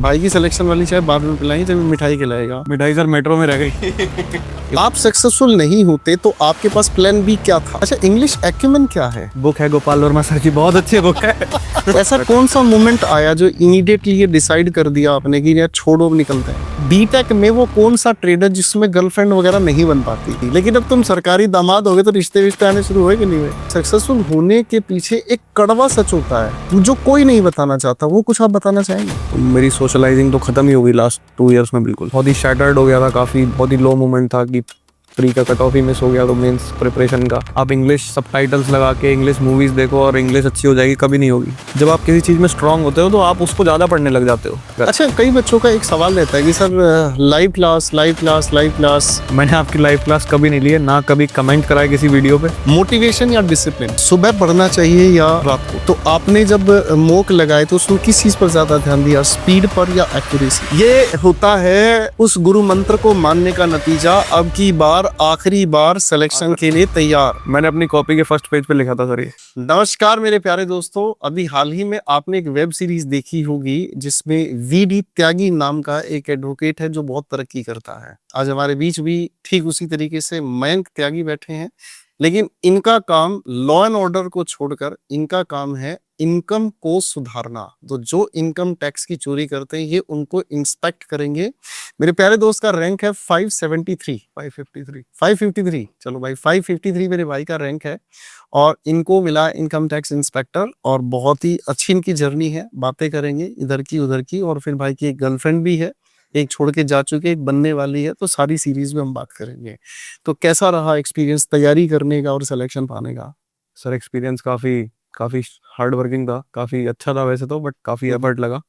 भाई की सिलेक्शन वाली चाय बाद में पिलाई जब मिठाई खिलाएगा। मिठाई सर मेट्रो में रह गई। आप सक्सेसफुल नहीं होते तो आपके पास प्लान बी क्या था? अच्छा, इंग्लिश एक्यूमेन क्या है? बुक है गोपाल वर्मा सर की, बहुत अच्छी बुक है। ऐसा कौन सा मोमेंट आया जो इमीडिएटली ये डिसाइड कर दिया आपने कि यार छोड़ो, अब निकलते हैं? बीटेक में वो कौन सा ट्रेड है जिसमें गर्लफ्रेंड वगैरह नहीं बन पाती थी, लेकिन अब तुम सरकारी दामाद हो गए तो रिश्ते विश्ते आने शुरू हुए कि नहीं हुए? सक्सेसफुल होने के पीछे एक कड़वा सच होता है जो कोई नहीं बताना चाहता, वो कुछ आप बताना चाहेंगे? मेरी सोशलाइजिंग तो खत्म ही हो गई लास्ट 2 इयर्स में, बिल्कुल बहुत ही शैटर्ड हो गया था। काफी बहुत ही लो मोमेंट था कि प्री का कट ऑफ ही मिस हो गया, तो मेंस प्रिपरेशन का आप इंग्लिश सबटाइटल्स लगा के इंग्लिश मूवीज देखो और इंग्लिश अच्छी हो जाएगी, कभी नहीं होगी। जब आप किसी चीज में स्ट्रांग होते हो तो आप उसको ज्यादा पढ़ने लग जाते हो। अच्छा, कई बच्चों का एक सवाल रहता है कि sir live class live class live class. मैंने आपकी लाइव क्लास कभी नहीं ली है, ना कभी कमेंट करा है किसी वीडियो पे। मोटिवेशन या डिसिप्लिन, सुबह पढ़ना चाहिए या रात को? तो आपने जब मॉक लगाए तो उसमें किस चीज पर ज्यादा ध्यान दिया, स्पीड पर या एक्यूरेसी? ये होता है उस गुरु मंत्र को मानने का नतीजा। अब की बार आखिरी बार सिलेक्शन के लिए तैयार। मैंने अपनी कॉपी के फर्स्ट पेज पे लिखा था सर ये। नमस्कार मेरे प्यारे दोस्तों, अभी हाल ही में आपने एक वेब सीरीज देखी होगी जिसमें वीडी त्यागी नाम का एक एडवोकेट है जो बहुत तरक्की करता है। आज हमारे बीच भी ठीक उसी तरीके से मयंक त्यागी बैठे हैं, लेकिन इनका काम लॉ एंड ऑर्डर को छोड़कर इनका काम है इनकम को सुधारना। तो जो इनकम टैक्स की चोरी करते हैं ये उनको इंस्पेक्ट करेंगे। मेरे प्यारे दोस्त का रैंक है 553। चलो भाई, 553 मेरे भाई का रैंक है और इनको मिला इनकम टैक्स इंस्पेक्टर। और बहुत ही अच्छी इनकी जर्नी है, बातें करेंगे इधर की उधर की। और फिर भाई की एक गर्लफ्रेंड भी है, एक छोड़ के जा चुके, एक बनने वाली है, तो सारी सीरीज में हम बात करेंगे। तो कैसा रहा एक्सपीरियंस तैयारी करने का और सिलेक्शन पाने का? सर एक्सपीरियंस काफ़ी हार्ड वर्किंग था, काफ़ी अच्छा था वैसे तो, बट काफ़ी एफर्ट लगा।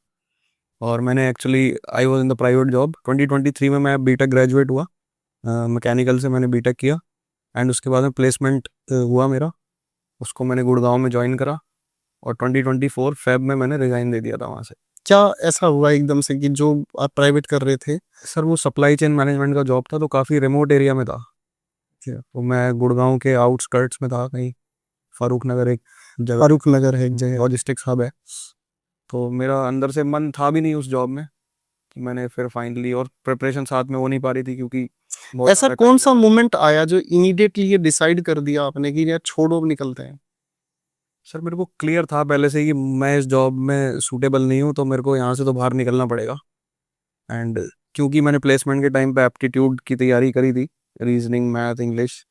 और मैंने actually I was in the private job. 2023 में मैं बीटेक ग्रेजुएट हुआ, मैकेनिकल से मैंने बीटेक किया। एंड उसके बाद में प्लेसमेंट हुआ मेरा, उसको मैंने गुड़गांव में ज्वाइन करा। और 2024 फेब में मैंने रिजाइन दे दिया था वहाँ से। क्या ऐसा हुआ एकदम से कि जो आप प्राइवेट कर रहे थे? सर वो सप्लाई चेन मैनेजमेंट का जॉब था, तो काफ़ी रिमोट एरिया में था। तो मैं गुड़गांव के आउटस्कर्ट्स में था कहीं, फारूक नगर एक जगह, फारूक नगर है एक जगह। लॉजिस्टिक्स हब है। तो मेरा अंदर से मन था भी नहीं उस जॉब में, तो मैंने फिर फाइनली, और प्रिपरेशन साथ में हो नहीं पा रही थी क्योंकि ऐसा कौन सा मोमेंट आया जो इमीडिएटली ये डिसाइड कर दिया आपने कि यार छोड़ो, अब निकलते हैं? सर मेरे को क्लियर था पहले से कि मैं इस जॉब में सूटेबल नहीं हूँ, तो मेरे को यहाँ से तो बाहर निकलना पड़ेगा। एंड क्योंकि मैंने प्लेसमेंट के टाइम पे एप्टीट्यूड की तैयारी करी थी, रीजनिंग मैथ इंग्लिश,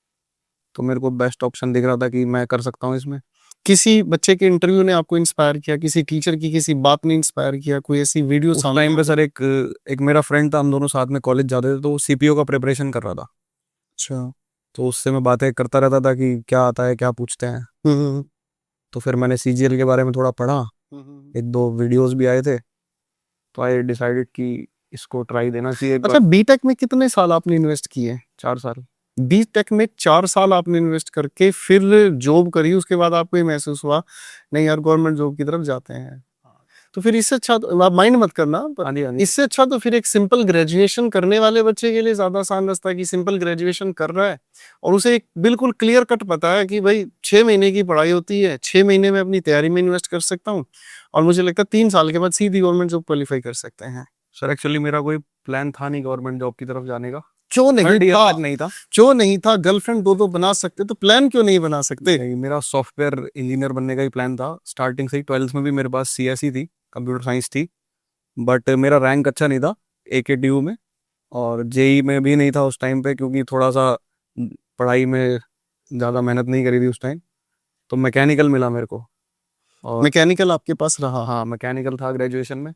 तो मेरे को बेस्ट ऑप्शन दिख रहा था कि मैं कर सकता हूँ इसमें। किसी बच्चे के इंटरव्यू ने आपको इंस्पायर किया, किसी टीचर की किसी बात ने इंस्पायर किया, कोई ऐसी वीडियो? उस टाइम पे सर एक मेरा फ्रेंड था, हम दोनों साथ में कॉलेज जाते थे, तो वो सीपीओ का प्रिपरेशन कर रहा था। अच्छा। तो उससे मैं बातें करता रहता था कि क्या आता है, क्या पूछते हैं। हम्म। तो फिर मैंने सीजीएल के बारे में थोड़ा पढ़ा, एक दो वीडियोस भी आए थे, तो आई डिसाइडेड कि इसको ट्राई देना चाहिए एक अच्छा, बार। बीटेक में कितने साल आपने इन्वेस्ट किए? 4 साल। बीटेक में 4 साल आपने इन्वेस्ट करके फिर जॉब करी, उसके बाद आपको ये महसूस हुआ नहीं यार गवर्नमेंट जॉब की तरफ जाते हैं? तो फिर इससे अच्छा तो आप माइंड मत करना, हाँ जी, हाँ जी। इससे अच्छा तो फिर एक सिंपल ग्रेजुएशन करने वाले बच्चे के लिए ज्यादा आसान रास्ता है कि सिंपल ग्रेजुएशन कर रहा है और उसे एक बिल्कुल क्लियर कट पता है कि भाई 6 महीने की पढ़ाई होती है, 6 महीने में अपनी तैयारी में इन्वेस्ट कर सकता हूँ और मुझे लगता है 3 साल के बाद सीधी गवर्नमेंट जॉब क्वालिफाई कर सकते हैं। सर एक्चुअली मेरा कोई प्लान था नहीं गवर्नमेंट जॉब की तरफ जाने का। क्यों नहीं Third year था? तक नहीं था। क्यों नहीं था? गर्लफ्रेंड दो बना सकते तो प्लान क्यों नहीं बना सकते? नहीं, मेरा सॉफ्टवेयर इंजीनियर बनने का ही प्लान था स्टार्टिंग से ही। 12th में भी मेरे पास सीएसई थी, कंप्यूटर साइंस थी, बट मेरा रैंक अच्छा नहीं था एकेटीयू में, और जेई में भी नहीं था उस टाइम पे, क्योंकि थोड़ा सा पढ़ाई में ज़्यादा मेहनत नहीं करी थी उस टाइम। तो मैकेनिकल मिला मेरे को, और मैकेनिकल आपके पास रहा? हाँ मैकेनिकल था ग्रेजुएशन में,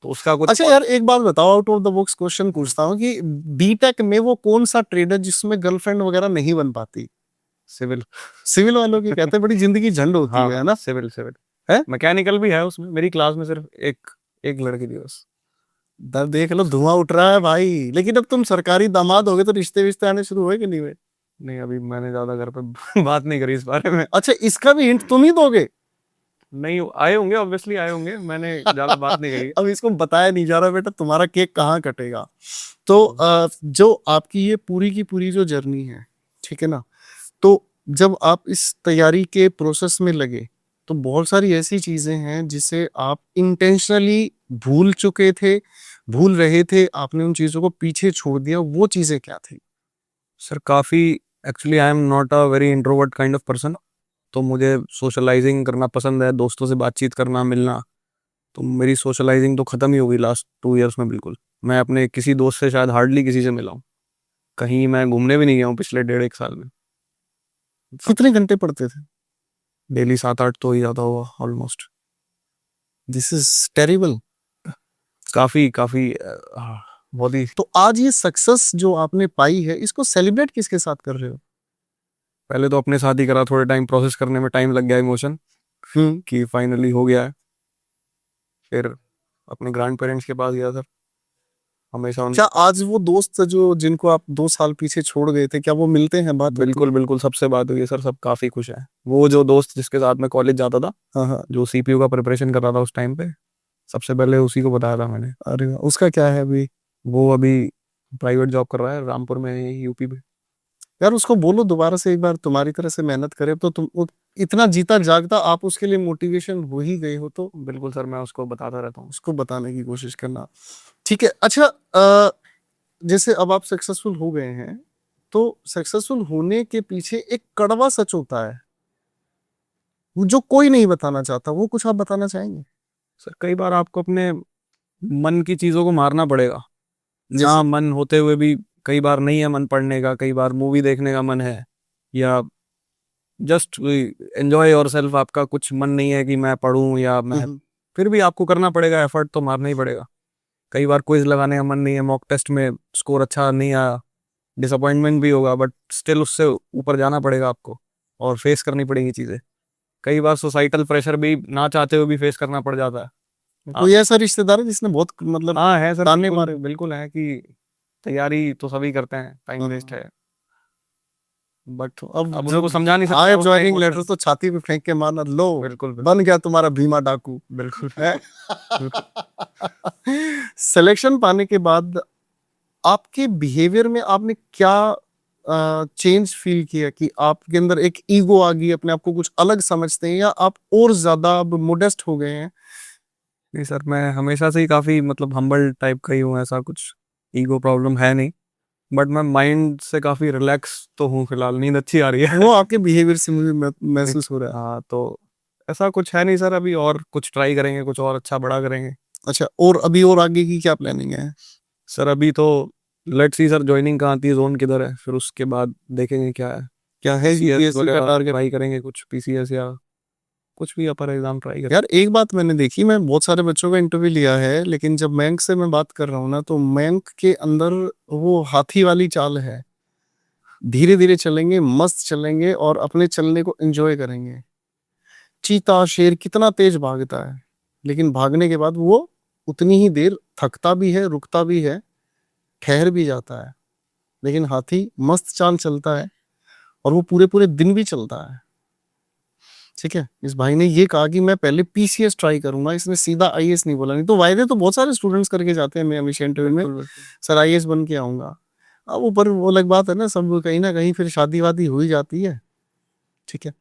तो उसका कुछ। अच्छा यार, एक बात बताओ, out of the box question पूछता हूँ कि बीटेक में वो कौन सा ट्रेड है जिसमें गर्लफ्रेंड वगैरह नहीं बन पाती? सिविल। सिविल वालों की कहते हैं बड़ी जिंदगी झंड होती हाँ, है ना? सिविल सिविल है? मैकेनिकल भी है उसमें। मेरी क्लास में सिर्फ एक एक लड़की थी बस। दर देख लो, धुआं उठ रहा है भाई। लेकिन अब तुम सरकारी दामाद हो गए तो रिश्ते विश्ते आने शुरू हुए कि नहीं हुए? नहीं, अभी मैंने ज्यादा घर पे बात नहीं करी इस बारे में। अच्छा, इसका भी हिंट तुम ही दोगे? नहीं, आए होंगे, ऑब्वियसली आए होंगे, मैंने ज्यादा बात नहीं करी। अब इसको बताया नहीं जा रहा बेटा, तुम्हारा केक कहाँ कटेगा? तो जो आपकी ये पूरी की पूरी जो जर्नी है, ठीक है ना, तो जब आप इस तैयारी के प्रोसेस में लगे तो बहुत सारी ऐसी चीजें हैं जिसे आप इंटेंशनली भूल चुके थे, भूल रहे थे, आपने उन चीजों को पीछे छोड़ दिया, वो चीजें क्या थी? सर काफ़ी, actually I am not a very introvert kind of person. तो मुझे सोशलाइजिंग करना पसंद है, दोस्तों से बातचीत करना, मिलना। तो मेरी सोशलाइजिंग तो ख़त्म ही हो गई लास्ट 2 इयर्स में बिल्कुल। मैं अपने किसी दोस्त से शायद हार्डली किसी से मिला हूँ। कहीं मैं घूमने भी नहीं गया हूँ पिछले 1.5 1 साल में। कितने घंटे पढ़ते थे? डेली 7 8 तो ही जाता होगा ऑलमोस्ट। This is terrible. काफ़ी काफ़ी बहुत ही। तो आज ये सक्सेस जो आपने पाई है, इसको सेलिब्रेट किसके साथ कर रहे हो? पहले तो अपने साथ ही करा, थोड़े टाइम प्रोसेस करने में टाइम लग गया, इमोशन कि फाइनली हो गया है। फिर अपने ग्रैंड पेरेंट्स के पास गया सर, हमेशा उन। क्या आज वो दोस्त जो जिनको आप 2 साल पीछे छोड़ गए थे, क्या वो मिलते हैं, बात होती बिल्कुल है? बिल्कुल, सबसे बात हुई है सर, सब काफ़ी खुश हैं। वो जो दोस्त जिसके साथ मैं कॉलेज जाता था, हाँ हाँ। जो सीपीयू का प्रिपरेशन कर रहा था उस टाइम पे, सबसे पहले उसी को बताया था मैंने। अरे वाह, उसका क्या है अभी? वो अभी प्राइवेट जॉब कर रहा है रामपुर में, यूपी में। यार उसको बोलो दोबारा से एक बार तुम्हारी तरह से मेहनत करे, तो तुम इतना जीता जागता आप उसके लिए मोटिवेशन हो ही गए हो, तो बिल्कुल सर, मैं उसको बताता रहता हूँ। उसको बताने की कोशिश करना। ठीक है। अच्छा, जैसे अब आप सक्सेसफुल हो गए हैं, तो सक्सेसफुल होने के पीछे एक कड़वा सच होता है, वो जो कोई नहीं बताना चाहता, वो कुछ आप बताना चाहेंगे? सर कई बार आपको अपने मन की चीज़ों को मारना पड़ेगा। जहाँ जैसे मन होते हुए भी कई बार नहीं है मन पढ़ने का, कई बार मूवी देखने का मन है, या जस्ट एंजॉय योर सेल्फ, आपका कुछ मन नहीं है कि मैं पढ़ूं या मैं, फिर भी आपको करना पड़ेगा, एफर्ट तो मारना ही पड़ेगा। कई बार क्विज लगाने का मन नहीं है, मॉक टेस्ट में स्कोर अच्छा नहीं आया, डिसअपॉइंटमेंट भी होगा, बट स्टिल उससे ऊपर जाना पड़ेगा आपको और फेस करनी पड़ेंगी चीज़ें। कई बार सोसाइटल प्रेशर भी ना चाहते हुए भी फेस करना पड़ जाता है। कोई ऐसा रिश्तेदार है जिसने बहुत मतलब हाँ है सर, ताने बिल्कुल मारे? बिल्कुल है कि तैयारी तो सभी करते हैं, टाइम वेस्ट है, बट तो अब अब जब उनको समझा नहीं सकते आए उसका ज्वाइनिंग इमोशन। लेटर तो छाती पे फेंक के मारना, लो बिल्कुल बन गया तुम्हारा भीमा डाकू बिल्कुल है। बिल्कुल। सिलेक्शन पाने के बाद आपके बिहेवियर में आपने क्या चेंज फील किया, कि आपके अंदर एक ईगो आ गई, अपने आप को कुछ अलग समझते हैं, या आप और ज्यादा अब मोडेस्ट हो गए हैं? नहीं सर, मैं हमेशा से ही काफ़ी मतलब हम्बल टाइप का ही हूँ, ऐसा कुछ ईगो प्रॉब्लम है नहीं। बट मैं माइंड से काफ़ी रिलैक्स तो हूँ फिलहाल, नींद अच्छी आ रही है। वो आपके बिहेवियर से मुझे नहीं, महसूस हो रहा है। हाँ तो ऐसा कुछ है नहीं सर, अभी और कुछ ट्राई करेंगे, कुछ और अच्छा बड़ा करेंगे। अच्छा, और अभी और आगे की क्या प्लानिंग है? सर अभी तो लेट्स सी सर, ज्वाइनिंग कहाँ आती है, जोन किधर है, फिर उसके बाद देखेंगे क्या है। क्या है पीसीएस यूपीएससी का वगैरह टारगेट? ट्राई करेंगे, कुछ पीसीएस या कुछ भी अपर एग्जाम ट्राई करें। यार एक बात मैंने देखी, मैं बहुत सारे बच्चों का इंटरव्यू लिया है, लेकिन जब मयंक से मैं बात कर रहा हूँ ना, तो मयंक के अंदर वो हाथी वाली चाल है। धीरे धीरे चलेंगे, मस्त चलेंगे और अपने चलने को एंजॉय करेंगे। चीता शेर कितना तेज भागता है, लेकिन भागने के बाद वो उतनी ही देर थकता भी है, रुकता भी है, ठहर भी जाता है। लेकिन हाथी मस्त चाल चलता है, और वो पूरे पूरे दिन भी चलता है। ठीक है, इस भाई ने ये कहा कि मैं पहले पीसीएस ट्राई करूंगा, इसने सीधा आईएएस नहीं बोला। नहीं तो वायदे तो बहुत सारे स्टूडेंट्स करके जाते हैं, मैं हमेशा इंटरव्यू में बिल्कुल बिल्कुल। सर आईएएस बन के आऊंगा। अब ऊपर वो अलग बात है ना, सब कहीं ना कहीं फिर शादी वादी हो ही जाती है। ठीक है।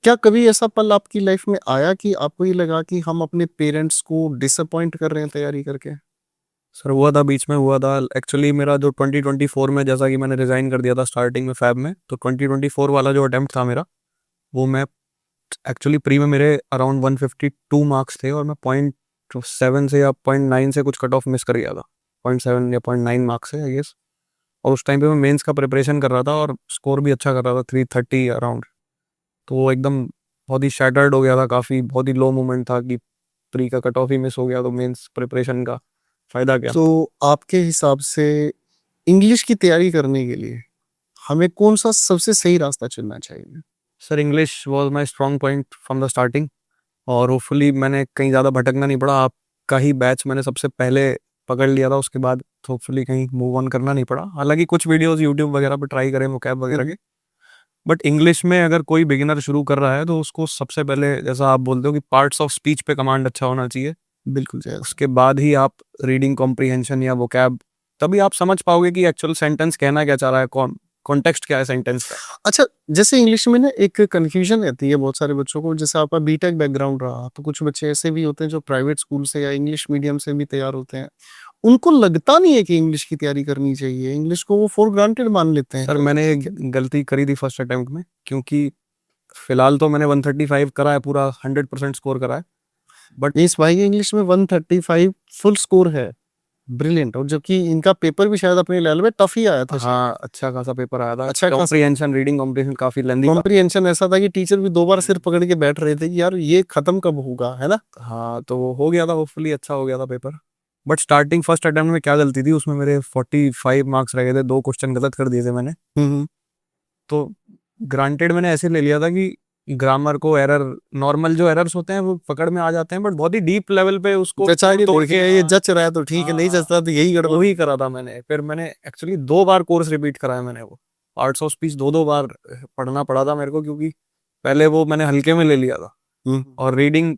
क्या कभी ऐसा पल आपकी लाइफ में आया कि आपको ये लगा कि हम अपने पेरेंट्स को डिसअपॉइंट कर रहे हैं तैयारी करके? सर हुआ था, बीच में हुआ था एक्चुअली। मेरा जो 2024 में, जैसा कि मैंने रिजाइन कर दिया था स्टार्टिंग में फैब में, तो 2024 वाला जो अटेम्प्ट था मेरा, वो मैं एक्चुअली प्री में मेरे अराउंड 152 मार्क्स थे, और मैं 0.7 से या 0.9 से कुछ कट ऑफ मिस कर गया था। 0.7 या 0.9 मार्क्स है आई गेस। और उस टाइम पे मैं मेंस का प्रिपरेशन कर रहा था और स्कोर भी अच्छा कर रहा था, 330 अराउंड। तो वो एकदम बहुत ही शैटर्ड हो गया था, काफ़ी बहुत ही लो मोमेंट था कि प्री का कट ऑफ ही मिस हो गया, तो मेंस प्रिपरेशन का फ़ायदा क्या। तो आपके हिसाब से इंग्लिश की तैयारी करने के लिए हमें कौन सा सबसे सही रास्ता चुनना चाहिए? Sir English was my strong point from the starting, और होपफुली मैंने कहीं ज़्यादा भटकना नहीं पड़ा। आपका ही बैच मैंने सबसे पहले पकड़ लिया था, उसके बाद होपफुली कहीं मूव ऑन करना नहीं पड़ा। हालांकि कुछ वीडियोस यूट्यूब वगैरह पे ट्राई करें वोकैब वगैरह के, बट इंग्लिश में अगर कोई बिगिनर शुरू कर रहा है तो उसको सबसे पहले, जैसा आप बोलते हो कि पार्ट्स ऑफ स्पीच पे कमांड अच्छा होना चाहिए, बिल्कुल जैसा। उसके बाद ही आप रीडिंग कॉम्प्रीहेंशन या वोकैब, तभी आप समझ पाओगे कि एक्चुअल सेंटेंस कहना क्या चाह रहा है, कौन कॉन्टेक्स्ट क्या है सेंटेंस का। अच्छा, जैसे इंग्लिश में ना एक कन्फ्यूजन रहती है बहुत सारे बच्चों को, जैसे आपका बीटेक बैकग्राउंड रहा, तो कुछ बच्चे ऐसे भी होते हैं जो प्राइवेट स्कूल से या इंग्लिश मीडियम से भी तैयार होते हैं। उनको लगता नहीं है कि इंग्लिश की तैयारी करनी चाहिए, इंग्लिश को वो फॉर ग्रांटेड मान लेते हैं। सर मैंने एक गलती करी थी फर्स्ट अटेम्प्ट में, क्योंकि फिलहाल तो मैंने 135 करा है, पूरा 100% स्कोर करा है। बट इस भाई के इंग्लिश में 135 फुल स्कोर है, ब्रिलियंट। और जबकि इनका पेपर भी शायद अपने लेवल में टफ ही आया था। हाँ, अच्छा खासा पेपर आया था। अच्छा खासा। कॉम्प्रिहेंशन, रीडिंग कॉम्प्रिहेंशन काफी लेंथी। कॉम्प्रिहेंशन ऐसा था कि टीचर भी 2 बार सिर पकड़ के बैठ रहे थे कि यार ये खत्म कब होगा, है ना। हाँ, तो वो हो गया था, होपफुली अच्छा हो गया था paper. But starting first attempt में क्या गलती थी, उसमें मेरे 45 मार्क्स रह गए थे, 2 क्वेश्चन गलत कर दिए थे मैंने। तो ग्रांटेड मैंने ऐसे ले लिया था कि ग्रामर को एरर, नॉर्मल जो एरर्स होते हैं वो पकड़ में आ जाते हैं, बट बहुत ही डीप लेवल पे उसको तोड़ के ये जच रहा है तो ठीक है, नहीं जचता तो यही गड़बड़। वही करा था मैंने। फिर मैंने एक्चुअली 2 बार कोर्स रिपीट कराया मैंने, वो पार्ट्स ऑफ स्पीच 2 बार पढ़ना पड़ा था मेरे को, क्योंकि पहले वो मैंने हल्के में ले लिया था। और reading,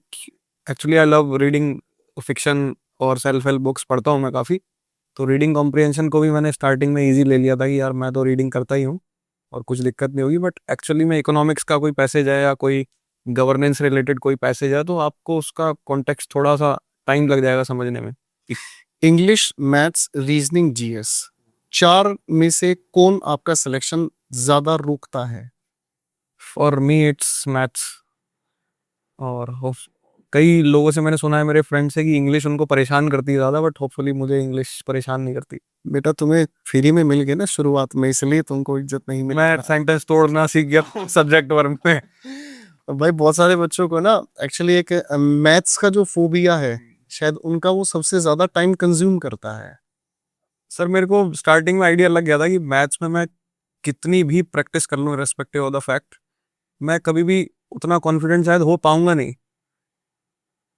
actually I love reading fiction और सेल्फ हेल्प बुक्स पढ़ता हूँ मैं काफ़ी। तो रीडिंग कॉम्प्रिहेंशन को भी मैंने स्टार्टिंग में इजी ले लिया था कि यार मैं तो रीडिंग करता ही हूँ और कुछ दिक्कत नहीं होगी। बट एक्चुअली में इकोनॉमिक्स का कोई पैसेज है या कोई गवर्नेंस रिलेटेड कोई पैसेज है, तो आपको उसका कॉन्टेक्स्ट थोड़ा सा टाइम लग जाएगा समझने में। इंग्लिश, मैथ्स, रीजनिंग, जीएस, 4 में से कौन आपका सिलेक्शन ज्यादा रोकता है? For me it's maths. और कई लोगों से मैंने सुना है, मेरे फ्रेंड से, कि इंग्लिश उनको परेशान करती है ज़्यादा, बट होपफुली मुझे इंग्लिश परेशान नहीं करती। बेटा तुम्हें फ्री में मिल गए ना शुरुआत में, इसलिए तुमको इज्जत नहीं मिली। मैं सेंटेंस तोड़ना सीख गया सब्जेक्ट वर्ग में। भाई बहुत सारे बच्चों को ना एक्चुअली एक मैथ्स का जो फोबिया है, शायद उनका वो सबसे ज्यादा टाइम कंज्यूम करता है। सर मेरे को स्टार्टिंग में आइडिया लग गया था कि मैथ्स में मैं कितनी भी प्रैक्टिस कर लूँ, रेस्पेक्टिव ऑफ द फैक्ट, मैं कभी भी उतना कॉन्फिडेंट शायद हो पाऊंगा नहीं।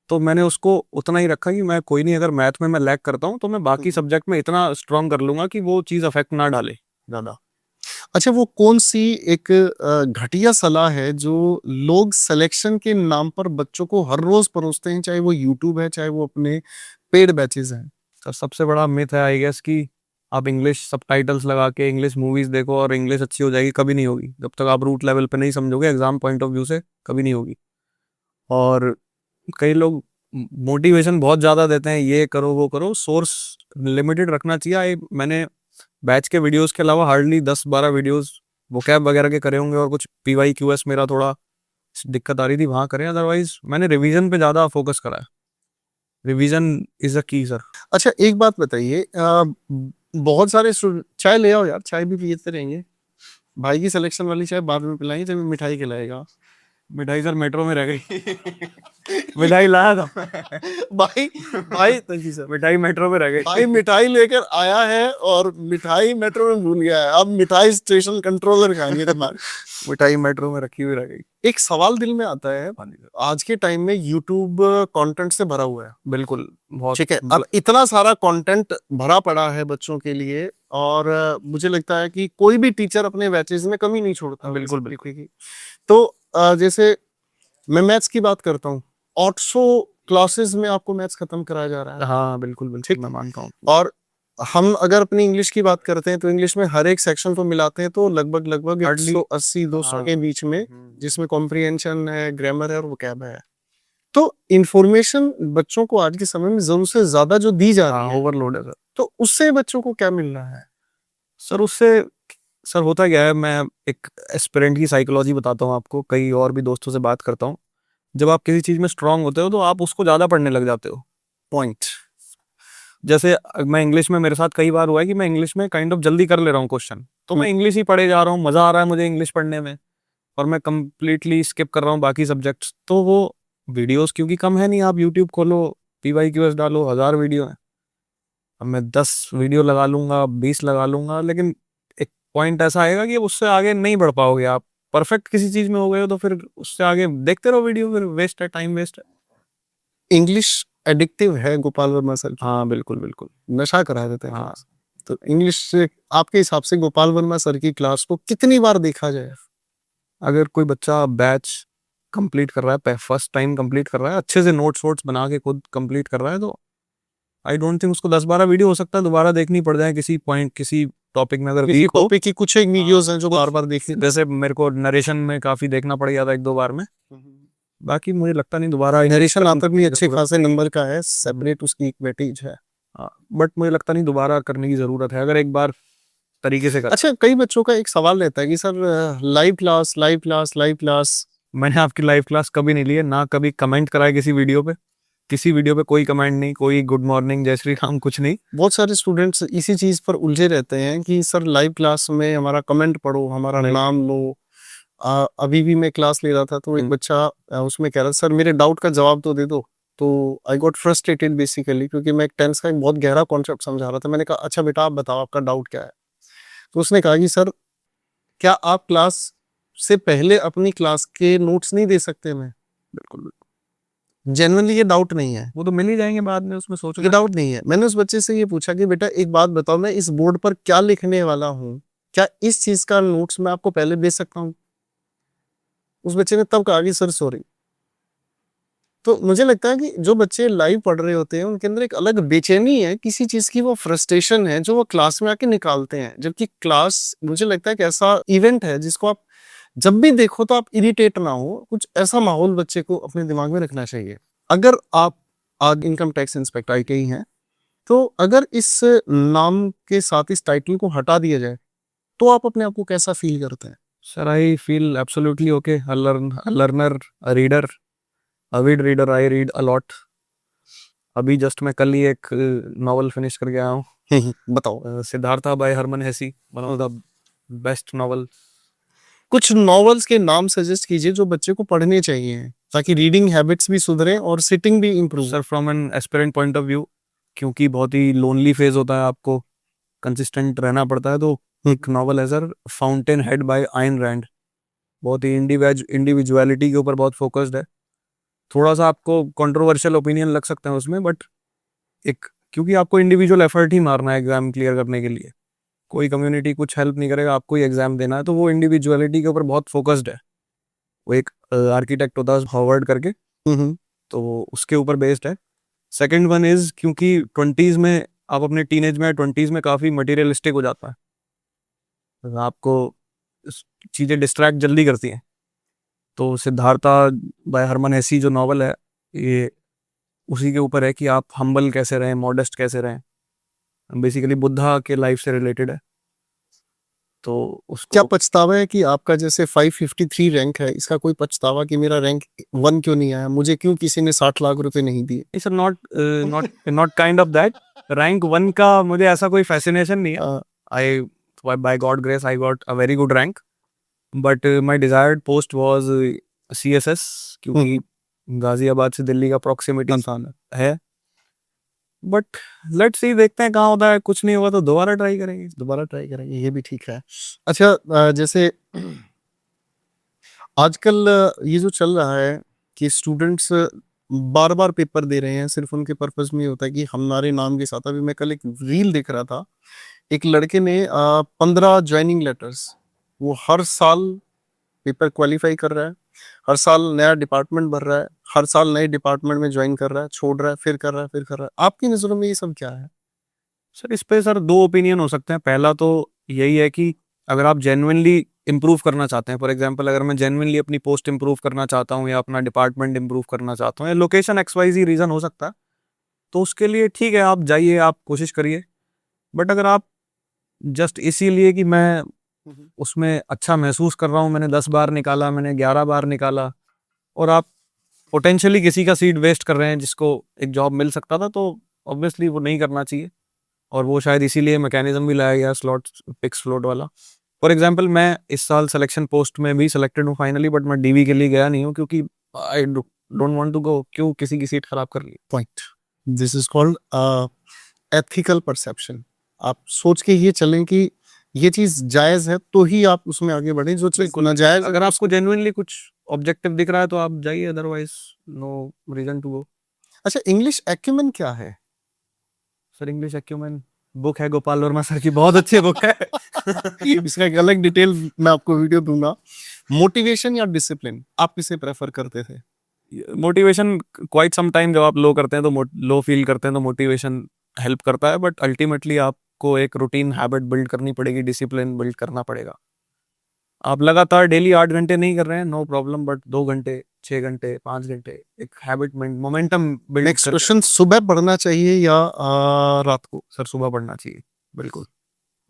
तो मैंने उसको उतना ही रखा कि मैं कोई नहीं, अगर मैथ में मैं लैग करता हूँ तो मैं बाकी सब्जेक्ट में इतना स्ट्रांग कर लूंगा कि वो चीज़ अफेक्ट ना डाले ज़्यादा। अच्छा, वो कौन सी एक घटिया सलाह है जो लोग सिलेक्शन के नाम पर बच्चों को हर रोज परोसते हैं, चाहे वो यूट्यूब है चाहे वो अपने पेड बैचेस हैं? सर सबसे बड़ा मिथ है आई गेस कि आप इंग्लिश सबटाइटल्स लगा के इंग्लिश मूवीज देखो और इंग्लिश अच्छी हो जाएगी। कभी नहीं होगी, जब तक आप रूट लेवल पे नहीं समझोगे, एग्जाम पॉइंट ऑफ व्यू से कभी नहीं होगी। और कई लोग मोटिवेशन बहुत ज़्यादा देते हैं, ये करो वो करो, सोर्स लिमिटेड रखना चाहिए। मैंने बैच के वीडियोस के अलावा हार्डली 10-12 वीडियोस वोकैब वगैरह के करे होंगे, और कुछ PYQS मेरा थोड़ा दिक्कत आ रही थी वहाँ करें। अदरवाइज मैंने रिवीजन पे ज़्यादा फोकस करा है। रिवीजन इज अ की सर। अच्छा एक बात बताइए, बहुत सारे चाय ले आओ यार, चाय भी पीते रहेंगे। भाई की सिलेक्शन वाली चाय बाद में पिलाएंगे जब मिठाई खिलाएगा। मिठाई सर मेट्रो में रह गई। मिठाई लाया था भाई भाई जी सर, मिठाई मेट्रो में रह गई। भाई मिठाई लेकर आया है और मिठाई मेट्रो में भूल गया है, अब मिठाई स्टेशन कंट्रोलर खाएंगे तुम्हारे। मिठाई मेट्रो में रखी हुई रह गई। एक सवाल दिल में आता है, आज के टाइम में यूट्यूब कंटेंट से भरा हुआ है। बिल्कुल, बहुत ठीक है, अब इतना सारा कंटेंट भरा पड़ा है बच्चों के लिए, और मुझे लगता है कि कोई भी टीचर अपने बैचेज में कमी नहीं छोड़ता। बिल्कुल बिल्कुल। तो जैसे मैं मैथ्स की बात करता हूँ, 800 क्लासेस में आपको मैथ्स खत्म कराया जा रहा है। हाँ बिल्कुल बिल्कुल, मैं मानता हूँ। और हम अगर अपनी इंग्लिश की बात करते हैं तो इंग्लिश में हर एक सेक्शन को मिलाते हैं तो लगभग 180-200 के बीच में, जिसमें कॉम्प्रिहेंशन है, ग्रामर है और वोकैब है। तो इंफॉर्मेशन बच्चों को आज के समय में जरूरत से ज्यादा जो दी जा रही है, ओवरलोड है सर। तो उससे बच्चों को क्या मिल रहा है? सर उससे सर होता क्या है, मैं एक एस्पिरेंट की साइकोलॉजी बताता हूँ आपको, कई और भी दोस्तों से बात करता हूँ। जब आप किसी चीज़ में स्ट्रांग होते हो तो आप उसको ज़्यादा पढ़ने लग जाते हो। पॉइंट। जैसे मैं इंग्लिश में, मेरे साथ कई बार हुआ है कि मैं इंग्लिश में काइंड ऑफ जल्दी कर ले रहा हूँ क्वेश्चन, तो मैं इंग्लिश ही पढ़े जा रहा हूँ, मज़ा आ रहा है मुझे इंग्लिश पढ़ने में, और मैं कंप्लीटली स्किप कर रहा हूँ बाकी सब्जेक्ट्स। तो वो वीडियोस क्योंकि कम है नहीं, आप यूट्यूब खोलो, PYQS डालो, 1000 वीडियो है। अब मैं 10 वीडियो लगा लूंगा, 20 लगा लूंगा, लेकिन एक पॉइंट ऐसा आएगा कि उससे आगे नहीं बढ़ पाओगे। आप परफेक्ट किसी चीज में हो गए हो तो फिर उससे आगे देखते रहो वीडियो, फिर वेस्ट है, टाइम वेस्ट है। इंग्लिश एडिक्टिव है गोपाल वर्मा सर की। हाँ बिल्कुल बिल्कुल, नशा करा देते हैं। हाँ। तो इंग्लिश से आपके हिसाब से गोपाल वर्मा सर की क्लास को कितनी बार देखा जाए? अगर कोई बच्चा बैच कंप्लीट कर रहा है, फर्स्ट टाइम कंप्लीट कर रहा है, अच्छे से नोट्स वोट्स बना के खुद कंप्लीट कर रहा है, तो आई डोंट थिंक उसको 10-12 वीडियो हो सकता है दोबारा देखनी पड़ जाए किसी पॉइंट, किसी टॉपिक में अगर किसी वीक हो, टॉपिक की कुछ एक वीडियोस हैं जो बार-बार देखी। जैसे मेरे को नरेशन में काफी देखना पड़ गया था 1-2 बार में। बाकी मुझे लगता नहीं दोबारा नरेशन आपका भी अच्छे खासे नंबर का है, सेपरेट उसकी एक वेटेज है। बट मुझे लगता नहीं दोबारा करने की जरूरत है अगर एक बार तरीके से कर। अच्छा, कई बच्चों का एक सवाल रहता है कि sir live class, live class, live class. मैंने आपकी लाइव क्लास कभी नहीं ली है, ना कभी कमेंट कराया किसी वीडियो पे। किसी वीडियो पे कोई कमेंट नहीं, कोई गुड मॉर्निंग जय श्री राम कुछ नहीं। बहुत सारे स्टूडेंट्स इसी चीज पर उलझे रहते हैं कि सर लाइव क्लास में हमारा कमेंट पढ़ो, हमारा नाम लो। अभी भी मैं क्लास ले रहा था तो एक बच्चा उसमें कह रहा सर मेरे डाउट का जवाब तो दे दो। तो आई गॉट फ्रस्ट्रेटेड बेसिकली, क्योंकि मैं टेंस का एक बहुत गहरा कॉन्सेप्ट समझा रहा था। मैंने कहा अच्छा बेटा आप बताओ आपका डाउट क्या है। तो उसने कहा कि सर क्या आप क्लास से पहले अपनी क्लास के नोट्स नहीं दे सकते? मैं बिल्कुल जेन्युइनली ये डाउट नहीं है, वो तो मिल ही जाएंगे बाद में, उसमें सोचो ये डाउट नहीं है। मैंने उस बच्चे से ये पूछा कि बेटा एक बात बताओ, मैं इस बोर्ड पर क्या लिखने वाला हूँ, क्या इस चीज का नोट्स मैं आपको पहले दे सकता हूँ? उस बच्चे ने तब कहा कि सर सॉरी। तो मुझे लगता है कि जो बच्चे लाइव पढ़ रहे होते हैं उनके अंदर एक अलग बेचैनी है, किसी चीज की वो फ्रस्ट्रेशन है जो वो क्लास में आके निकालते हैं। जबकि क्लास मुझे लगता है कि ऐसा इवेंट है जिसको आप जब भी देखो तो आप इरिटेट ना हो, कुछ ऐसा माहौल बच्चे को अपने दिमाग में रखना चाहिए। अगर आप आज इनकम टैक्स इंस्पेक्टर ITI हैं, तो अगर इस नाम के साथ इस टाइटल को हटा दिया जाए तो आप अपने आप को कैसा फील करते हैं? Sir I feel absolutely okay, a learner, a reader, avid reader, I read a lot. अभी जस्ट मैं कल ही एक नॉवल फिनिश करके आया हूँ। बताओ। Siddhartha by Hermann Hesse, one of the best novel. कुछ नॉवेल्स के नाम सजेस्ट कीजिए जो बच्चे को पढ़ने चाहिए ताकि रीडिंग हैबिट्स भी सुधरे और सिटिंग भी improve. Sir from an aspirant point of view, क्योंकि बहुत ही लोनली फेज होता है, आपको कंसिस्टेंट रहना पड़ता है, तो एक नॉवल है sir Fountainhead by Ayn Rand. बहुत ही इंडिविजुअलिटी के ऊपर बहुत फोकस्ड है। थोड़ा सा आपको कंट्रोवर्शियल ओपिनियन लग सकते हैं उसमें, बट एक क्योंकि आपको इंडिविजुअल एफर्ट ही मारना है एग्जाम क्लियर करने के लिए, कोई कम्युनिटी कुछ हेल्प नहीं करेगा, आपको ही एग्जाम देना है, तो वो इंडिविजुअलिटी के ऊपर बहुत फोकस्ड है। वो एक आर्किटेक्ट होता है हॉवर्ड करके, तो वो उसके ऊपर बेस्ड है। सेकंड वन इज क्योंकि 20s में आप अपने टीनेज में 20s में काफ़ी मटेरियलिस्टिक हो जाता है, आपको चीज़ें डिस्ट्रैक्ट जल्दी करती हैं। तो सिद्धार्था बाय हरमन हेसी जो नॉवल है, ये उसी के ऊपर है कि आप हम्बल कैसे रहें, मॉडेस्ट कैसे रहें। बेसिकली बुद्धा के लाइफ से रिलेटेड है। तो उसको क्या पछतावा है कि आपका जैसे 553 रैंक है, इसका कोई पछतावा कि मेरा रैंक 1 क्यों नहीं आया, मुझे क्यों किसी ने 60 लाख रुपए नहीं दिए? It's not not not kind of that. Rank 1 का मुझे ऐसा कोई फैसिनेशन नहीं है। I by God grace I got a very good rank, but my desired post was CSS, क्योंकि गाजियाबाद से दिल्ली का प्रॉक्सिमिटी है। बट लेट्स सी, देखते हैं कहाँ होता है। कुछ नहीं होगा तो दोबारा ट्राई करेंगे, ये भी ठीक है। अच्छा, जैसे आजकल ये जो चल रहा है कि स्टूडेंट्स बार बार पेपर दे रहे हैं, सिर्फ उनके पर्पस में ये होता है कि हमारे नाम के साथ। अभी मैं कल एक रील देख रहा था, एक लड़के ने 15 ज्वाइनिंग लेटर्स, वो हर साल पेपर क्वालिफाई कर रहा है, हर साल नया डिपार्टमेंट भर रहा है, हर साल नए डिपार्टमेंट में ज्वाइन कर रहा है, छोड़ रहा है, फिर कर रहा है, फिर कर रहा है। आपकी नजरों में ये सब क्या है? सर इस पे सर दो ओपिनियन हो सकते हैं। पहला तो यही है कि अगर आप जेन्युइनली इम्प्रूव करना चाहते हैं, फॉर एग्जांपल अगर मैं जेन्युइनली अपनी पोस्ट इम्प्रूव करना चाहता हूँ या अपना डिपार्टमेंट इम्प्रूव करना चाहता हूँ, या लोकेशन XYZ रीज़न हो सकता है, तो उसके लिए ठीक है, आप जाइए, आप कोशिश करिए। बट अगर आप जस्ट इसीलिए कि मैं उसमें अच्छा महसूस कर रहा हूँ, मैंने 10 बार निकाला, मैंने 11 बार निकाला, और आप पोटेंशियली किसी का सीट वेस्ट कर रहे हैं जिसको एक जॉब मिल सकता था, तो ऑब्वियसली वो नहीं करना चाहिए। और वो शायद इसीलिए मैकेनिज्म भी लाया गया स्लॉट फिक्स फ्लोट वाला। फॉर एग्जांपल मैं इस साल सिलेक्शन पोस्ट में भी सिलेक्टेड हूँ फाइनली, बट मैं DV के लिए गया नहीं हूँ क्योंकि I don't want to go. क्यों किसी की सीट खराब कर ली? Point, this is called ethical perception. आप सोच के ये चलें कि ये चीज जायज है तो ही आप उसमें आगे बढ़े, जो चीज नाजायज अगर आपको जेन्युइनली कुछ ऑब्जेक्टिव दिख रहा है तो आप जाइए, otherwise no reason to go. अच्छा, इंग्लिश एक्यूमेन क्या है? सर इंग्लिश एक्यूमेन बुक है, गोपाल वर्मा सर की, बहुत अच्छी बुक है। इसका एक अलग डिटेल मैं आपको वीडियो दूंगा। मोटिवेशन या डिसिप्लिन, आप किसे प्रेफर करते थे? मोटिवेशन क्वाइट सम टाइम, जब आप लो करते हैं तो लो फील करते हैं तो मोटिवेशन हेल्प करता है, बट अल्टीमेटली आप आपको एक रूटीन हैबिट बिल्ड करनी पड़ेगी, डिसिप्लिन बिल्ड करना पड़ेगा। आप लगातार डेली 8 घंटे नहीं कर रहे हैं, नो प्रॉब्लम, बट 2 घंटे, 6 घंटे, 5 घंटे एक habit momentum build next question, सुबह पढ़ना चाहिए या रात को? सर सुबह पढ़ना चाहिए, बिल्कुल,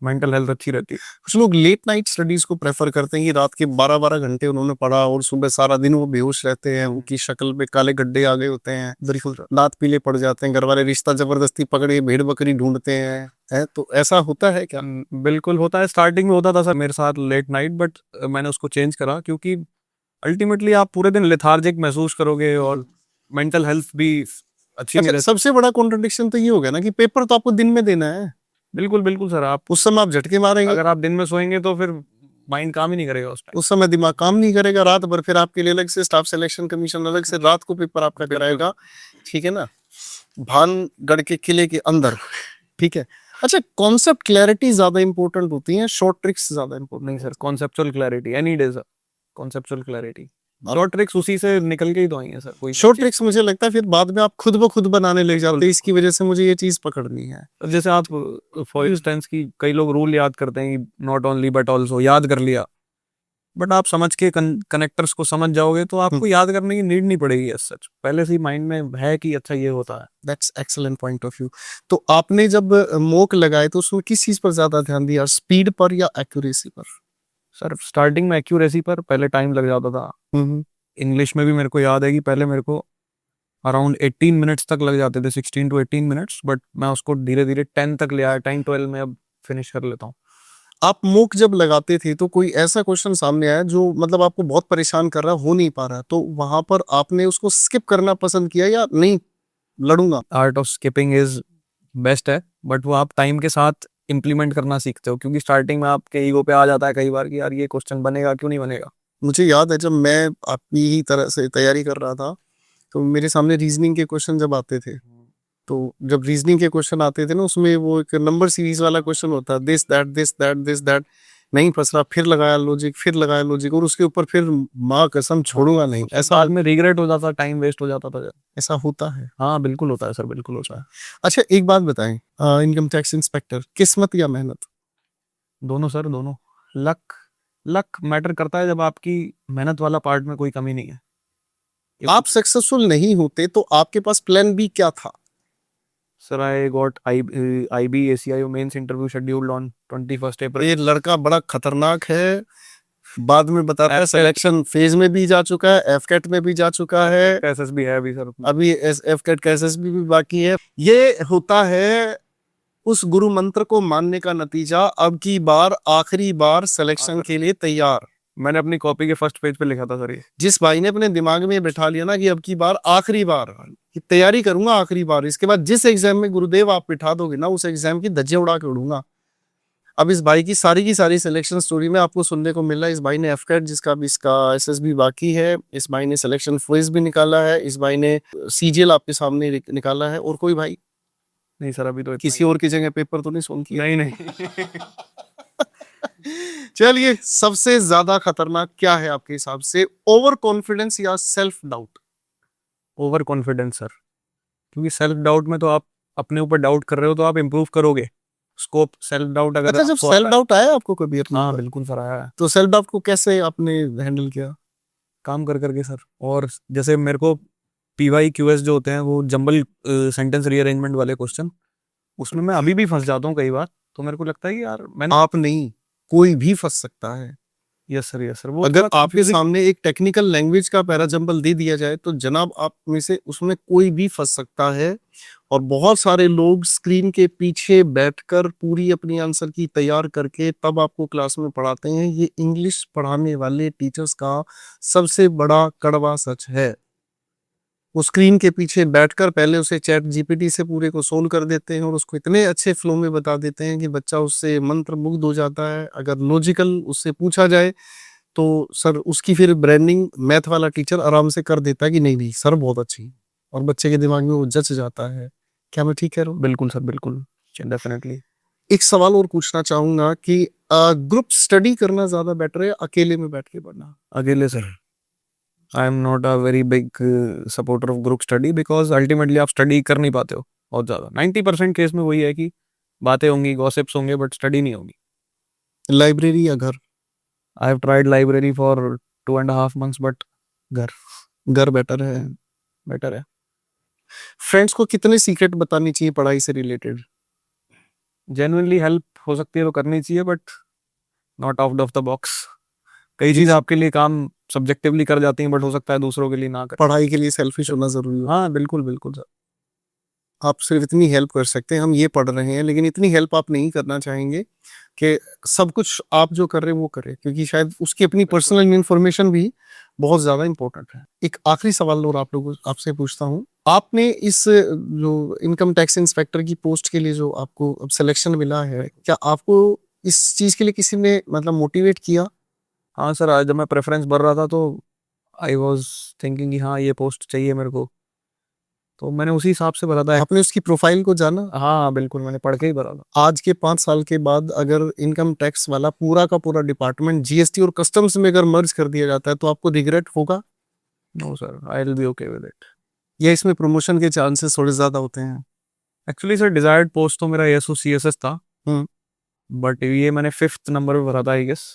मेंटल हेल्थ अच्छी रहती है। कुछ लोग लेट नाइट स्टडीज को प्रेफर करते हैं कि रात के 12-12 घंटे उन्होंने पढ़ा और सुबह सारा दिन वो बेहोश रहते हैं, उनकी शक्ल पे काले गड्ढे आ गए होते हैं, बिल्कुल सर। दांत पीले पड़ जाते हैं, घर वाले रिश्ता जबरदस्ती पकड़े भेड़ बकरी ढूंढते हैं, है तो ऐसा होता है क्या? बिल्कुल होता है, स्टार्टिंग में होता था सर मेरे साथ लेट नाइट, बट मैंने उसको चेंज करा, क्योंकि अल्टीमेटली आप पूरे दिन लेथार्जिक महसूस करोगे और मेंटल हेल्थ भी अच्छी नहीं अच्छा, रहती। सबसे बड़ा कॉन्ट्रडिक्शन तो ये हो गया ना कि पेपर तो आपको दिन में देना है, बिल्कुल बिल्कुल सर, आप उस समय आप झटके मारेंगे, अगर आप दिन में सोएंगे तो फिर माइंड काम ही नहीं करेगा उस टाइम। उस समय दिमाग काम नहीं करेगा, रात भर फिर आपके लिए अलग से स्टाफ सिलेक्शन कमीशन अलग से रात को पेपर आपका कराएगा, ठीक है ना, भानगढ़ के किले के अंदर, ठीक है। अच्छा, कॉन्सेप्ट क्लैरिटी ज्यादा इंपॉर्टेंट होती है, शॉर्ट ट्रिक्स ज्यादा इंपॉर्टेंट? नहीं sir, conceptual clarity any day sir, conceptual clarity. Short tricks उसी से निकल के ही तो आई है सर। कोई शॉर्ट ट्रिक्स मुझे लगता है फिर बाद में आप खुद ब खुद बनाने लग जाते हैं, इसकी वजह से मुझे ये चीज पकड़नी है। जैसे आप फॉर इंस्टेंस की कई लोग रूल याद करते हैं, नॉट ओनली बट ऑल्सो, याद कर लिया, बट आप समझ के कनेक्टर्स को समझ जाओगे तो आपको याद करने की नीड नहीं पड़ेगी एज सच, पहले से ही माइंड में है कि अच्छा ये होता है। That's excellent point of view. तो आपने जब मॉक लगाए तो उसमें किस चीज पर ज्यादा ध्यान दिया, स्पीड पर या एक्यूरेसी पर? सर स्टार्टिंग में एक्यूरेसी पर, पहले टाइम लग जाता था। इंग्लिश में भी मेरे को याद है कि पहले मेरे को अराउंड 18 मिनट्स तक लग जाते थे, 16 to 18 मिनट्स, बट मैं उसको धीरे धीरे 10 तक ले आया, 10-12 में अब फिनिश कर लेता हूँ। आप मूक जब लगाते थे तो कोई ऐसा क्वेश्चन सामने आया जो मतलब आपको बहुत परेशान कर रहा, हो नहीं पा रहा, तो वहां पर आपने उसको स्किप करना पसंद किया या नहीं लड़ूंगा? Art of skipping is best है, बट वो आप टाइम के साथ इम्प्लीमेंट करना सीखते हो, क्योंकि स्टार्टिंग में आपके ईगो पे आ जाता है कई बार कि यार ये क्वेश्चन बनेगा क्यों नहीं बनेगा। मुझे याद है जब मैं आपकी ही तरह से तैयारी कर रहा था तो मेरे सामने रीजनिंग के क्वेश्चन जब आते थे, तो जब रीजनिंग के क्वेश्चन आते थे ना, उसमें वो एक नंबर सीरीज वाला क्वेश्चन होता है, this that this that this that, नहीं फंस रहा, फिर लगाया लॉजिक, फिर लगाया लॉजिक, और उसके ऊपर फिर माँ कसम छोड़ूंगा नहीं, ऐसा बाद में रिग्रेट हो जाता, टाइम वेस्ट हो जाता था। ऐसा होता है? हाँ बिल्कुल होता है सर, बिल्कुल होता है। अच्छा, एक बात बताएं, इनकम टैक्स इंस्पेक्टर किस्मत या मेहनत? दोनों सर, दोनों। लक, लक मैटर करता है जब आपकी मेहनत वाला पार्ट में कोई कमी नहीं है। आप सक्सेसफुल नहीं होते तो आपके पास प्लान बी क्या था? Sir I got IB ACIO mains interview scheduled on 21 April. ये लड़का बड़ा खतरनाक है, बाद में बताता है, सिलेक्शन फेज में भी जा चुका है, एफकेट में भी जा चुका है, SSB है अभी सर, अभी एफकेट का एसएसबी भी बाकी है। ये होता है उस गुरु मंत्र को मानने का नतीजा, अब की बार आखिरी बार सिलेक्शन के लिए तैयार। मैंने अपनी कॉपी के फर्स्ट पेज पे लिखा था सर ये। जिस भाई ने अपने दिमाग में बैठा लिया ना कि अब की बार आखिरी बार की तैयारी करूंगा, आखिरी बार, इसके बाद जिस एग्जाम में गुरुदेव आप बिठा दोगे ना, उस एग्जाम की धज्जे उड़ा के उड़ूंगा। अब इस भाई की सारी सिलेक्शन स्टोरी में आपको सुनने को मिल रहा है, इस भाई ने एफकेट, जिसका भी इसका एसएसबी बाकी है, इस भाई ने सिलेक्शन फेज भी निकाला है, इस भाई ने सीजीएल आपके सामने निकाला है, और कोई भाई नहीं सर अभी तो किसी और की जगह पेपर तो नहीं सोन किया? नहीं नहीं। चलिए, सबसे ज्यादा खतरनाक क्या है आपके हिसाब से, ओवर कॉन्फिडेंस या self doubt? Over confidence sir, क्योंकि सेल्फ डाउट में तो आप अपने ऊपर डाउट कर रहे हो तो आप इम्प्रूव करोगे। स्कोप सेल्फ डाउट अगर अच्छा, जब आपको सेल्फ आता है- डाउट आया आपको कभी अपने हाँ ऊपर? बिल्कुल सर आया है, तो सेल्फ डाउट को कैसे आपने हैंडल किया? काम कर करके सर। और जैसे मेरे को PYQS जो होते हैं वो जंबल सेंटेंस रीअरेंजमेंट वाले क्वेश्चन, उसमें मैं अभी भी फंस जाता हूँ कई बार, तो मेरे को लगता है कि यार मैंने आप नहीं, कोई भी फंस सकता है। यस सर वो अगर थोड़ा आपके सामने एक टेक्निकल लैंग्वेज का पैराजंबल दे दिया जाए तो जनाब आप में से उसमें कोई भी फंस सकता है। और बहुत सारे लोग स्क्रीन के पीछे बैठकर पूरी अपनी आंसर की तैयार करके तब आपको क्लास में पढ़ाते हैं, ये इंग्लिश पढ़ाने वाले टीचर्स का सबसे बड़ा कड़वा सच है। वो स्क्रीन के पीछे बैठकर पहले उसे चैट जीपीटी से पूरे को सोल्व कर देते हैं और उसको इतने अच्छे फ्लो में बता देते हैं कि बच्चा उससे मंत्र मुग्ध हो जाता है। अगर लॉजिकल उससे पूछा जाए तो सर उसकी फिर ब्रांडिंग मैथ वाला टीचर आराम से कर देता है कि नहीं नहीं सर बहुत अच्छी, और बच्चे के दिमाग में वो जच जाता है। क्या मैं ठीक कह रहा हूँ? बिल्कुल सर बिल्कुल, डेफिनेटली। एक सवाल और पूछना चाहूंगा कि ग्रुप स्टडी करना ज्यादा बेटर है अकेले में बैठ के पढ़ना? अकेले sir, I am not a very big supporter of group study, because ultimately आप स्टडी कर नहीं पाते हो बहुत ज़्यादा। 90% केस में वही है कि बातें होंगी, गॉसिप्स होंगे, बट स्टडी नहीं होगी। लाइब्रेरी या घर? I have tried library for 2.5 months, but घर घर बेटर है। बेटर है। फ्रेंड्स को कितने सीक्रेट बतानी चाहिए पढ़ाई से रिलेटेड? जेन्युइनली हेल्प हो सकती है तो करनी चाहिए, but not out of the box. कई चीज़ आपके लिए काम सब्जेक्टिवली कर जाती हैं, बट हो सकता है दूसरों के लिए ना कर। पढ़ाई के लिए सेल्फिश होना जरूरी है। हाँ बिल्कुल बिल्कुल सर। आप सिर्फ इतनी हेल्प कर सकते हैं, हम ये पढ़ रहे हैं, लेकिन इतनी हेल्प आप नहीं करना चाहेंगे कि सब कुछ आप जो कर रहे हैं वो करें, क्योंकि शायद उसकी अपनी पर्सनल इन्फॉर्मेशन भी बहुत ज्यादा इंपॉर्टेंट है। एक आखिरी सवाल और आप लोगों आपसे पूछता हूँ, आपने इस जो इनकम टैक्स इंस्पेक्टर की पोस्ट के लिए जो आपको अब सिलेक्शन मिला है, क्या आपको इस चीज के लिए किसी ने मतलब मोटिवेट किया? हाँ सर, आज जब मैं प्रेफरेंस भर रहा था तो आई वॉज थिंकिंग कि हाँ ये पोस्ट चाहिए मेरे को, तो मैंने उसी हिसाब से भरा था। आपने उसकी प्रोफाइल को जाना? हाँ बिल्कुल, मैंने पढ़ के ही भरा था। आज के 5 साल के बाद अगर इनकम टैक्स वाला पूरा का पूरा डिपार्टमेंट जीएसटी और कस्टम्स में अगर मर्ज कर दिया जाता है तो आपको रिग्रेट होगा? No sir, I will be okay with it. या इसमें प्रमोशन के चांसेस थोड़े ज्यादा होते हैं? एक्चुअली सर, डिजायर्ड पोस्ट तो मेरा एसओ सीएसएस था, हम्म। बट ये मैंने 5th नंबर पे भरा था I guess,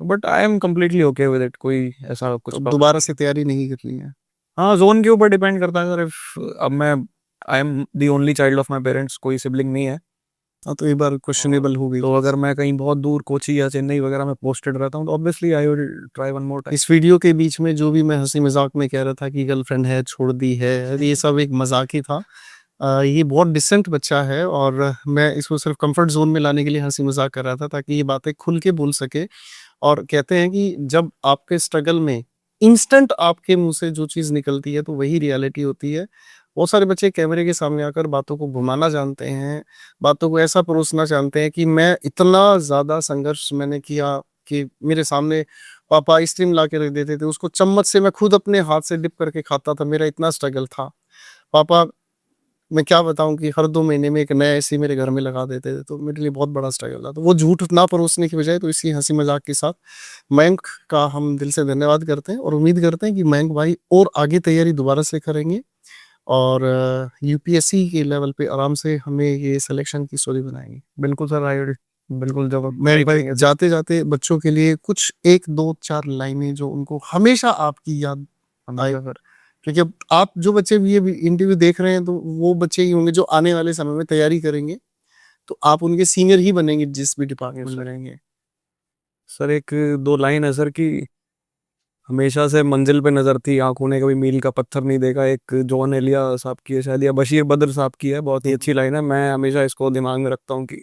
but I am completely okay with it. कोई ऐसा कुछ तो problem दोबारा से तैयारी नहीं करनी है? हाँ, जोन के ऊपर डिपेंड करता है सर। इफ अब मैं I am the only child of my parents, कोई सिबलिंग नहीं है, हाँ, तो एक बार क्वेश्चनेबल हो गई। तो अगर मैं कहीं बहुत दूर कोची या चेन्नई वगैरह में पोस्टेड रहता हूँ तो obviously I will try one more time. इस वीडियो के बीच में जो भी मैं हंसी मजाक में कह रहा था कि गर्लफ्रेंड है छोड़ दी है, ये सब एक मजाक ही था। ये बहुत डिसेंट बच्चा है और मैं इसको सिर्फ कंफर्ट जोन में लाने के लिए हंसी मजाक कर रहा था ताकि ये बातें खुल के बोल सके। और कहते हैं कि जब आपके स्ट्रगल में इंस्टेंट आपके मुंह से जो चीज निकलती है तो वही रियलिटी होती है। बहुत सारे बच्चे कैमरे के सामने आकर बातों को घुमाना जानते हैं, बातों को ऐसा परोसना जानते हैं कि मैं इतना ज्यादा संघर्ष मैंने किया कि मेरे सामने पापा आइसक्रीम ला के रख देते थे, उसको चम्मच से मैं खुद अपने हाथ से डिप करके खाता था, मेरा इतना स्ट्रगल था। पापा, मैं क्या बताऊं कि हर 2 महीने में एक नया एसी मेरे घर में लगा देते थे, तो मेरे लिए बहुत बड़ा स्ट्रगल था। तो वो झूठ ना परोसने की बजाय तो इसी हंसी मजाक के साथ मयंक का हम दिल से धन्यवाद करते हैं और उम्मीद करते हैं कि मयंक भाई और आगे तैयारी दोबारा से करेंगे और यूपीएससी के लेवल पे आराम से हमें ये सिलेक्शन की स्टोरी बनाएंगे। बिल्कुल सर, आई विल बिल्कुल। जब मयंक भाई, जाते जाते बच्चों के लिए कुछ 1 2 4 लाइनें जो उनको हमेशा आपकी याद आए, सर, क्योंकि अब आप जो बच्चे भी ये इंटरव्यू देख रहे हैं तो वो बच्चे ही होंगे जो आने वाले समय में तैयारी करेंगे, तो आप उनके सीनियर ही बनेंगे जिस भी डिपार्टमेंट में रहेंगे। सर एक दो लाइन है सर कि हमेशा से मंजिल पे नजर थी, आंखों ने कभी मील का पत्थर नहीं देखा। एक जॉन एलिया साहब की है शायद, या बशीर बद्र साहब की है, बहुत ही अच्छी लाइन है। मैं हमेशा इसको दिमाग में रखता हूँ कि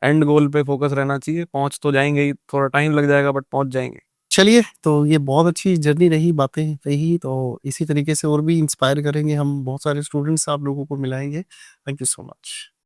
एंड गोल पे फोकस रहना चाहिए। पहुंच तो जाएंगे ही, थोड़ा टाइम लग जाएगा, बट पहुंच जाएंगे। चलिए, तो ये बहुत अच्छी जर्नी रही, बातें रही, तो इसी तरीके से और भी इंस्पायर करेंगे हम, बहुत सारे स्टूडेंट्स आप लोगों को मिलाएंगे। Thank you so much.